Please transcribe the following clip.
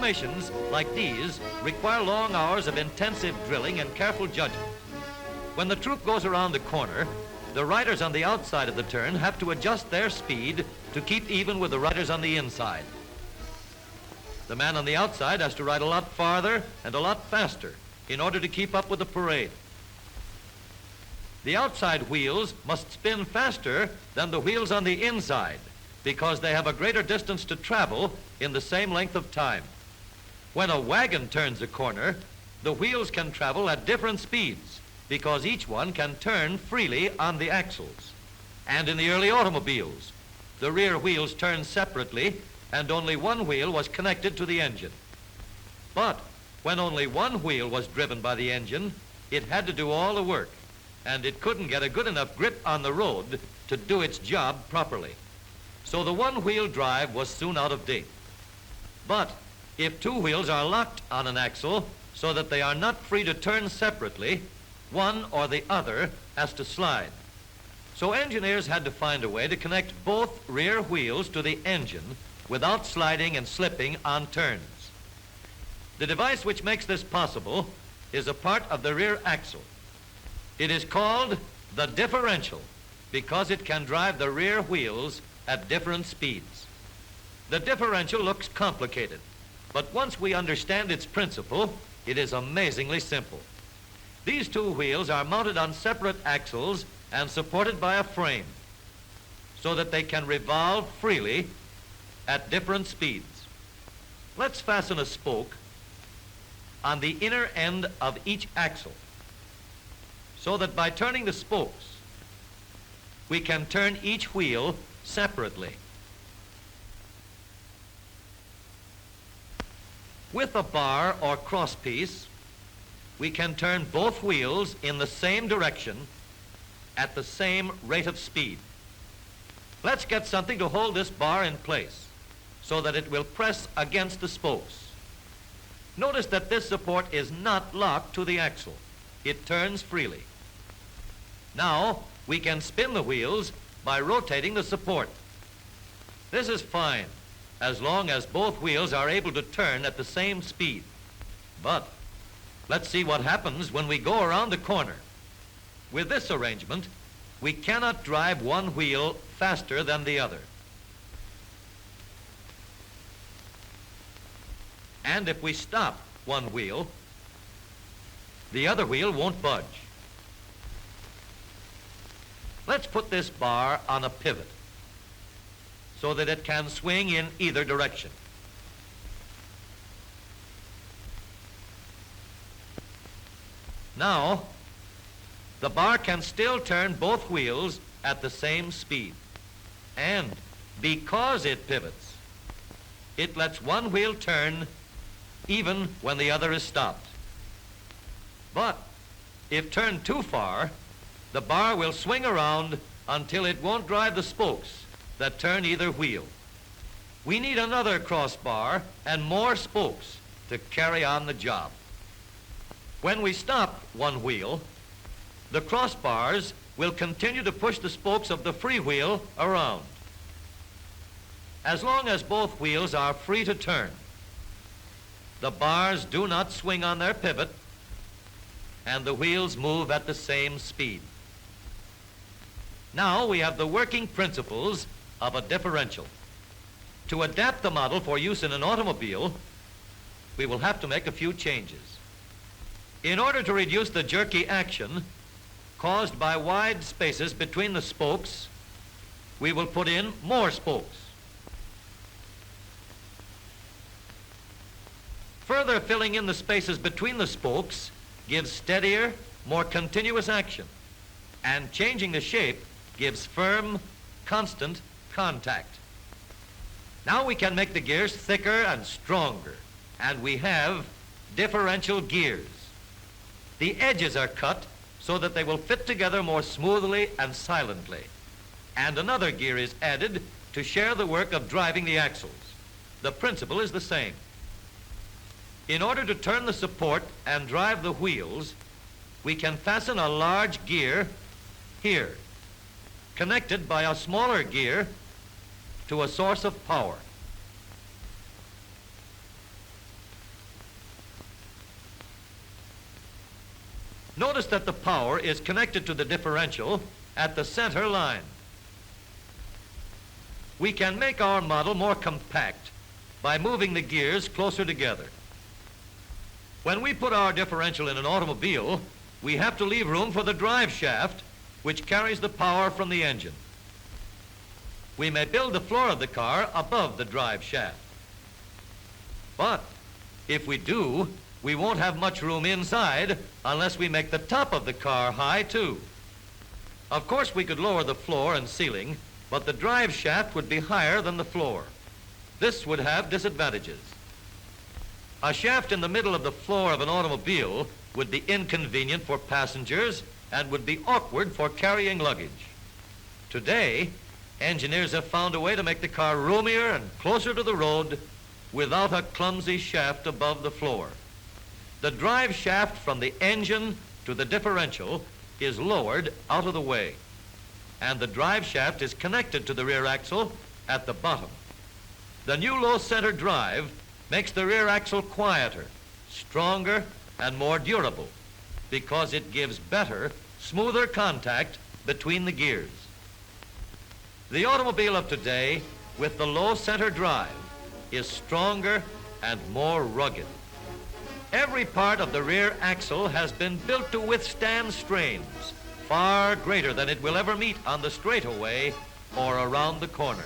Formations like these require long hours of intensive drilling and careful judgment. When the troop goes around the corner, the riders on the outside of the turn have to adjust their speed to keep even with the riders on the inside. The man on the outside has to ride a lot farther and a lot faster in order to keep up with the parade. The outside wheels must spin faster than the wheels on the inside because they have a greater distance to travel in the same length of time. When a wagon turns a corner, the wheels can travel at different speeds because each one can turn freely on the axles. And in the early automobiles, the rear wheels turned separately and only one wheel was connected to the engine. But when only one wheel was driven by the engine, it had to do all the work, and it couldn't get a good enough grip on the road to do its job properly. So the one-wheel drive was soon out of date. But if two wheels are locked on an axle so that they are not free to turn separately, one or the other has to slide. So engineers had to find a way to connect both rear wheels to the engine without sliding and slipping on turns. The device which makes this possible is a part of the rear axle. It is called the differential because it can drive the rear wheels at different speeds. The differential looks complicated, but once we understand its principle, it is amazingly simple. These two wheels are mounted on separate axles and supported by a frame so that they can revolve freely at different speeds. Let's fasten a spoke on the inner end of each axle so that by turning the spokes, we can turn each wheel separately. With a bar or crosspiece, we can turn both wheels in the same direction at the same rate of speed. Let's get something to hold this bar in place so that it will press against the spokes. Notice that this support is not locked to the axle. It turns freely. Now we can spin the wheels by rotating the support. This is fine as long as both wheels are able to turn at the same speed. But let's see what happens when we go around the corner. With this arrangement, we cannot drive one wheel faster than the other. And if we stop one wheel, the other wheel won't budge. Let's put this bar on a pivot so that it can swing in either direction. Now, the bar can still turn both wheels at the same speed. And because it pivots, it lets one wheel turn even when the other is stopped. But if turned too far, the bar will swing around until it won't drive the spokes that turn either wheel. We need another crossbar and more spokes to carry on the job. When we stop one wheel, the crossbars will continue to push the spokes of the free wheel around. As long as both wheels are free to turn, the bars do not swing on their pivot and the wheels move at the same speed. Now we have the working principles of a differential. To adapt the model for use in an automobile, we will have to make a few changes. In order to reduce the jerky action caused by wide spaces between the spokes, we will put in more spokes. Further filling in the spaces between the spokes gives steadier, more continuous action, and changing the shape gives firm, constant contact. Now we can make the gears thicker and stronger, and we have differential gears. The edges are cut so that they will fit together more smoothly and silently, and another gear is added to share the work of driving the axles. The principle is the same. In order to turn the support and drive the wheels, we can fasten a large gear here, connected by a smaller gear to a source of power. Notice that the power is connected to the differential at the center line. We can make our model more compact by moving the gears closer together. When we put our differential in an automobile, we have to leave room for the drive shaft, which carries the power from the engine. We may build the floor of the car above the drive shaft. But if we do, we won't have much room inside unless we make the top of the car high too. Of course, we could lower the floor and ceiling, but the drive shaft would be higher than the floor. This would have disadvantages. A shaft in the middle of the floor of an automobile would be inconvenient for passengers and would be awkward for carrying luggage. Today, engineers have found a way to make the car roomier and closer to the road without a clumsy shaft above the floor. The drive shaft from the engine to the differential is lowered out of the way, and the drive shaft is connected to the rear axle at the bottom. The new low center drive makes the rear axle quieter, stronger, and more durable because it gives better, smoother contact between the gears. The automobile of today with the low center drive is stronger and more rugged. Every part of the rear axle has been built to withstand strains far greater than it will ever meet on the straightaway or around the corner.